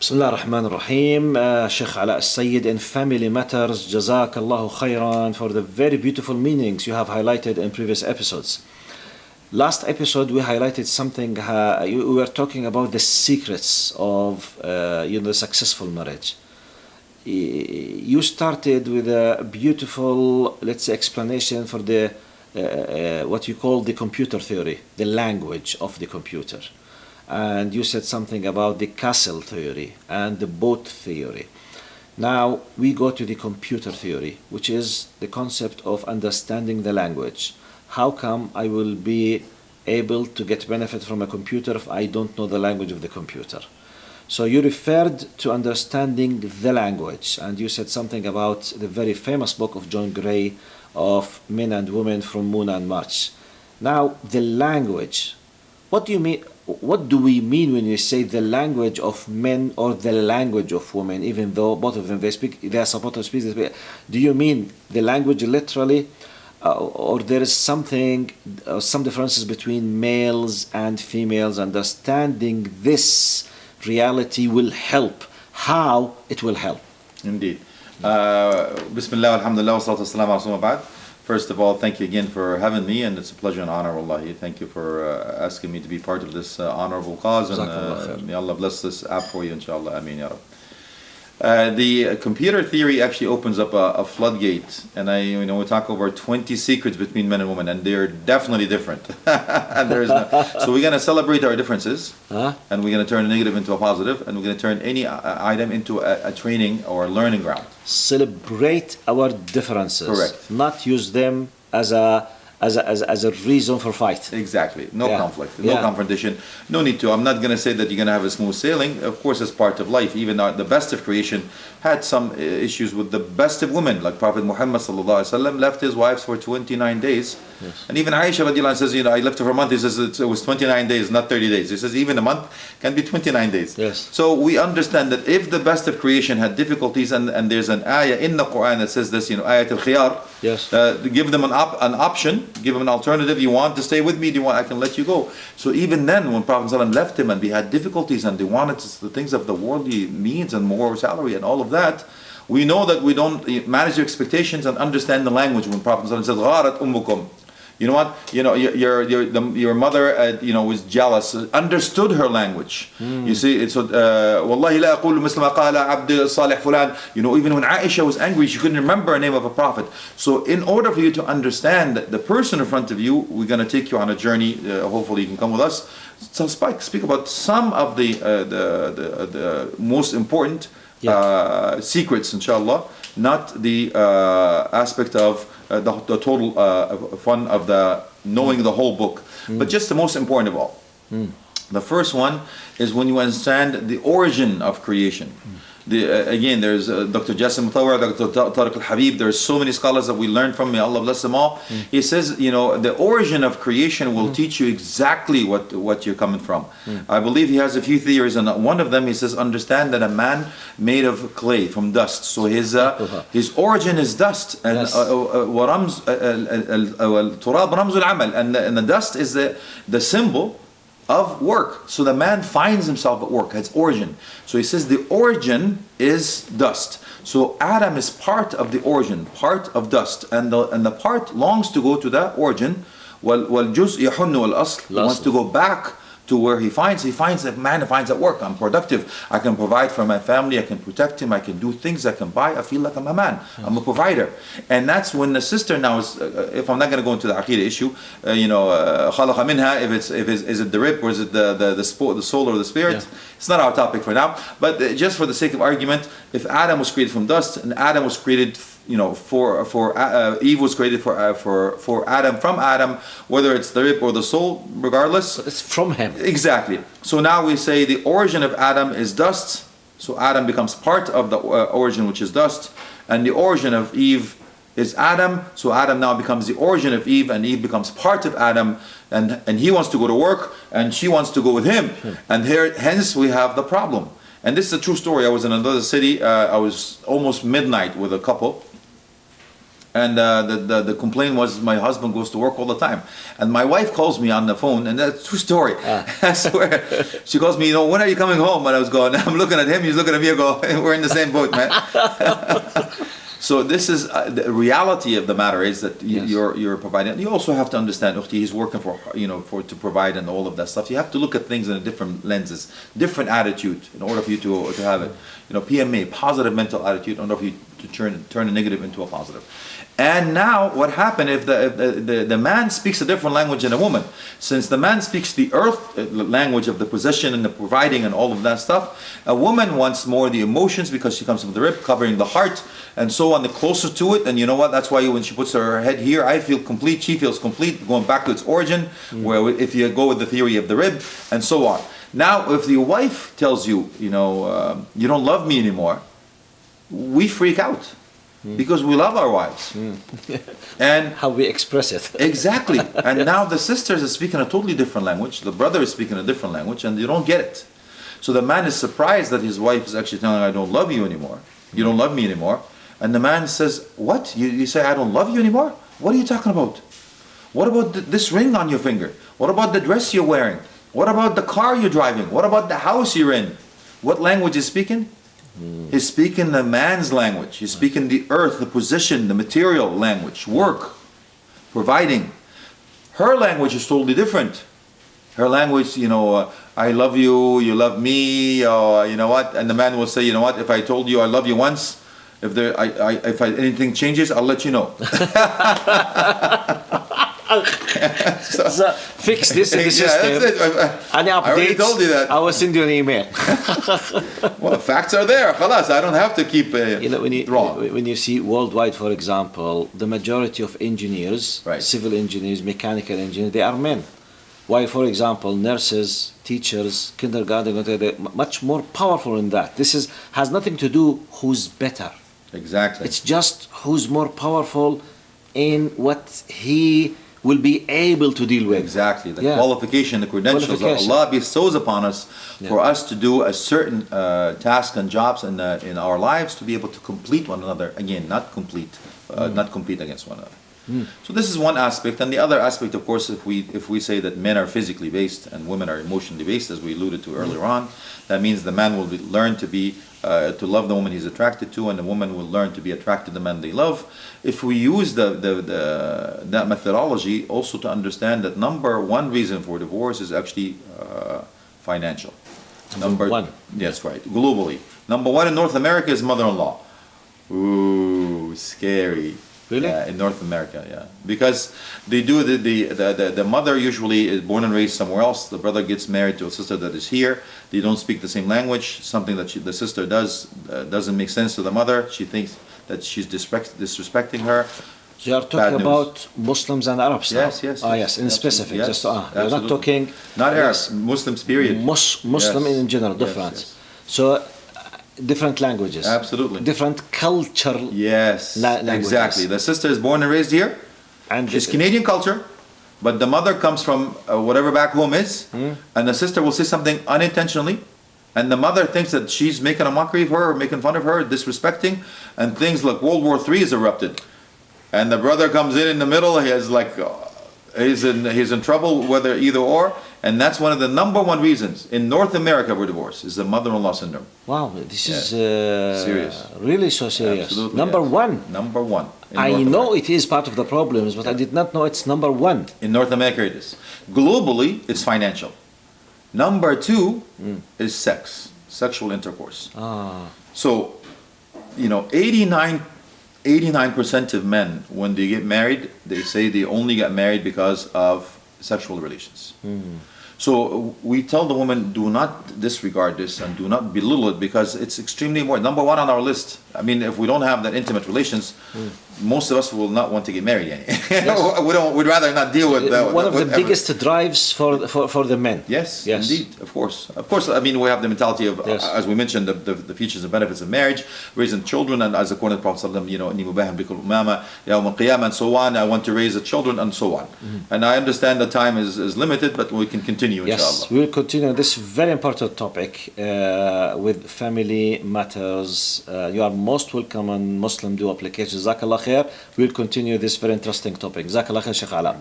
بسم الله الرحمن الرحيم. Sheikh Alaa Elsayed in Family Matters, Jazakallahu khairan for the very beautiful meanings you have highlighted in previous episodes. Last episode we highlighted something, we were talking about the secrets of the successful marriage. You started with a beautiful, let's say, explanation for the what you call the computer theory, the language of the computer. And you said something about the castle theory and the boat theory. Now we go to the computer theory, which is the concept of understanding the language. How come I will be able to get benefit from a computer if I don't know the language of the computer? So you referred to understanding the language, and you said something about the very famous book of John Gray of Men and Women from Moon and Mars. Now the language, what do you mean? What do we mean when we say the language of men or the language of women, even though both of them they are supposed to speak? Do you mean the language literally, or there is something, some differences between males and females? Understanding this reality will help. How it will help? Indeed. Bismillah, alhamdulillah, wa salatu wassalamu ala rasulillah. First of all, thank you again for having me, and it's a pleasure and honor, wallahi. Thank you for asking me to be part of this honorable cause, and may Allah bless this app for you, inshallah. Ameen, ya Rab. The computer theory actually opens up a floodgate, and we talk over 20 secrets between men and women, and they're definitely different. And so we're going to celebrate our differences, and we're going to turn a negative into a positive, and we're going to turn any item into a training or a learning ground. Celebrate our differences. Correct. Not use them as a reason for fight. Exactly. No conflict, no confrontation. No need to. I'm not going to say that you're going to have a smooth sailing. Of course, it's part of life. Even the best of creation had some issues with the best of women. Like Prophet Muhammad sallallahu alaihi wasallam left his wives for 29 days. Yes. And even Aisha radiallahu anha says, I left her for a month. He says it was 29 days, not 30 days. He says even a month can be 29 days. Yes. So we understand that if the best of creation had difficulties, and there's an ayah in the Quran that says this, ayat al-khiyar, yes. Give them an option, give them an alternative. You want to stay with me? Do you want? I can let you go. So even then, when Prophet ﷺ left him and we had difficulties and they wanted the things of the worldly needs and more salary and all of that, we know that we don't manage your expectations and understand the language. When Prophet ﷺ says, "Gharat ummukum," you know what? Your mother, was jealous. Understood her language. You see, it's Wallahi la aqulu misla ma qala abd salih fulan. Even when Aisha was angry, she couldn't remember the name of a prophet. So, in order for you to understand the person in front of you, we're going to take you on a journey. Hopefully, you can come with us. So, speak about some of the most important secrets, inshallah. Not the aspect of the total fun of the knowing the whole book, but just the most important of all. The first one is when you understand the origin of creation. Again, there's Dr. Jassim Mutawar, Dr. Tariq al-Habib. There's so many scholars that we learned from. May Allah bless them all. He says, the origin of creation will teach you exactly what you're coming from. I believe he has a few theories, and one of them he says, understand that a man made of clay, from dust. So his origin is dust, and وَرَمْزُ التراب رمز العمل, and the dust is the symbol of work. So the man finds himself at work, its origin. So he says the origin is dust. So Adam is part of the origin, part of dust, and the part longs to go to that origin. وَالْجُزْء يَحُنُّ وَالْأَصْلِ wants to go back to where he finds that man finds at work. I'm productive. I can provide for my family. I can protect him. I can do things I can buy. I feel like I'm a man. I'm a provider. And that's when the sister now is, if I'm not going to go into the Aqidah issue, خَلَقَ مِنْهَا, is it the rib or is it the soul or the spirit? It's not our topic for now. But just for the sake of argument, if Adam was created from dust and Adam was created Eve was created for Adam, from Adam, whether it's the rib or the soul, regardless. But it's from him. Exactly. So now we say the origin of Adam is dust. So Adam becomes part of the origin, which is dust. And the origin of Eve is Adam. So Adam now becomes the origin of Eve, and Eve becomes part of Adam. And he wants to go to work, and she wants to go with him. And hence we have the problem. And this is a true story. I was in another city. I was almost midnight with a couple. And the complaint was my husband goes to work all the time. And my wife calls me on the phone, and that's a true story. I swear. She calls me, when are you coming home? And I was going, I'm looking at him, he's looking at me, I go, we're in the same boat, man. So this is the reality of the matter is that you're providing. You also have to understand, Ukhti, he's working for to provide and all of that stuff. You have to look at things in a different lenses, different attitude in order for you to have it. PMA, positive mental attitude, in order for you to turn a negative into a positive. And now what happened if the man speaks a different language than a woman? Since the man speaks the earth language of the possession and the providing and all of that stuff, a woman wants more the emotions because she comes from the rib, covering the heart and so on, the closer to it. And you know what? That's why when she puts her head here, I feel complete, she feels complete, going back to its origin, where if you go with the theory of the rib and so on. Now, if your wife tells you, you don't love me anymore, we freak out. Because we love our wives. And how we express it. Exactly. And now the sisters are speaking a totally different language. The brother is speaking a different language, and you don't get it. So the man is surprised that his wife is actually telling him, I don't love you anymore. You don't love me anymore. And the man says, what? You say, I don't love you anymore? What are you talking about? What about this ring on your finger? What about the dress you're wearing? What about the car you're driving? What about the house you're in? What language is speaking? He's speaking the man's language. He's speaking the earth, the position, the material language, work, providing. Her language is totally different. Her language, I love you, you love me, you know what? And the man will say, you know what? If I told you I love you once, if anything changes, I'll let you know. So fix this in the system. Any updates? I already told you that. I will send you an email. Well, facts are there. Khalas, I don't have to keep wrong. When you see worldwide, for example, the majority of engineers, right, civil engineers, mechanical engineers, they are men. While, for example, nurses, teachers, kindergarten, they're much more powerful in that. This has nothing to do who's better. Exactly. It's just who's more powerful in what he will be able to deal with. Exactly. The qualification, the credentials that Allah bestows upon us for us to do a certain task and jobs in our lives to be able to complete one another. Again, not compete against one another. So this is one aspect, and the other aspect, of course, if we say that men are physically based and women are emotionally based, as we alluded to earlier on, that means the man will learn to love the woman he's attracted to, and the woman will learn to be attracted to the man they love. If we use that methodology, also to understand that number one reason for divorce is actually financial. Number one. That's right. Globally, number one in North America is mother-in-law. Ooh, scary. Really? Yeah, in North America, yeah. Because they do the mother usually is born and raised somewhere else. The brother gets married to a sister that is here. They don't speak the same language. Something that the sister does doesn't make sense to the mother. She thinks that she's disrespecting her. So you are talking about Muslims and Arabs now? Yes. Yes, in specific. Yes, you're not talking... Not Arabs, Muslims, period. Muslim in general, different. Yes. So, different languages. Absolutely. Different cultural languages. Exactly. The sister is born and raised here. And she's Canadian culture, but the mother comes from whatever back home is, and the sister will say something unintentionally, and the mother thinks that she's making a mockery of her, or making fun of her, disrespecting, and things like World War III is erupted. And the brother comes in the middle, he's in trouble, whether either or. And that's one of the number one reasons in North America for divorce is the mother-in-law syndrome. Wow, this is serious. Really so serious. Absolutely, number one. Number one. I know it is part of the problems, but I did not know it's number one. In North America it is. Globally, it's financial. Number two is sexual intercourse. So, 89% of men, when they get married, they say they only got married because of sexual relations. So we tell the woman, do not disregard this and do not belittle it, because it's extremely important. Number one on our list. I mean, if we don't have that intimate relations, most of us will not want to get married. Yes. We'd rather not deal with that. One of the biggest drives for the men. Yes, indeed, of course. I mean, we have the mentality of, as we mentioned, the features and benefits of marriage, raising children, and as according to the Prophet ﷺ, and so on. I want to raise the children, and so on. And I understand the time is limited, but we can continue, inshallah. Yes, we will continue this very important topic with family matters. You are most welcome on Muslim Duo application. Jazakallah خير. We'll continue this very interesting topic. جزاك الله خير شيخ علاء.